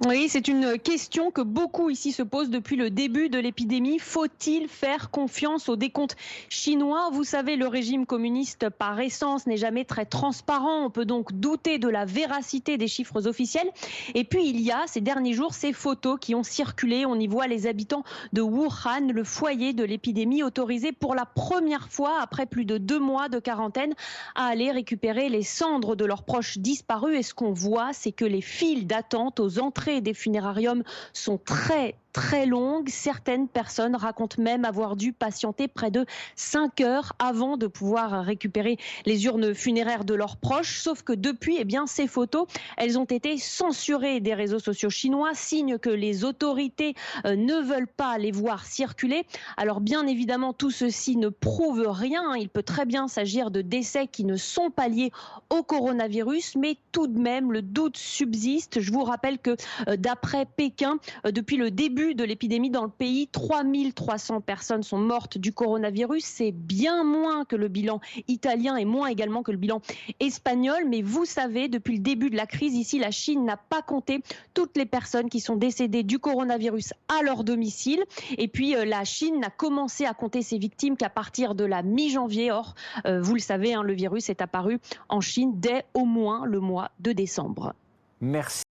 Oui, c'est une question que beaucoup ici se posent depuis le début de l'épidémie. Faut-il faire confiance au décompte chinois? Vous savez, le régime communiste par essence n'est jamais très transparent. On peut donc douter de la véracité des chiffres officiels. Et puis il y a ces derniers jours ces photos qui ont circulé. On y voit les habitants de Wuhan, le foyer de l'épidémie, autorisés pour la première fois après plus de 2 mois de quarantaine à aller récupérer les cendres de leurs proches disparus. Et ce qu'on voit, c'est que les files d'attente aux entrées des funérariums sont très longues. Certaines personnes racontent même avoir dû patienter près de 5 heures avant de pouvoir récupérer les urnes funéraires de leurs proches. Sauf que depuis, eh bien, ces photos, elles ont été censurées des réseaux sociaux chinois, signe que les autorités ne veulent pas les voir circuler. Alors bien évidemment, tout ceci ne prouve rien. Il peut très bien s'agir de décès qui ne sont pas liés au coronavirus, mais tout de même, le doute subsiste. Je vous rappelle que d'après Pékin, depuis le début de l'épidémie dans le pays, 3300 personnes sont mortes du coronavirus. C'est bien moins que le bilan italien et moins également que le bilan espagnol. Mais vous savez, depuis le début de la crise, ici, la Chine n'a pas compté toutes les personnes qui sont décédées du coronavirus à leur domicile. Et puis, la Chine n'a commencé à compter ses victimes qu'à partir de la mi-janvier. Or, vous le savez, hein, le virus est apparu en Chine dès au moins le mois de décembre. Merci.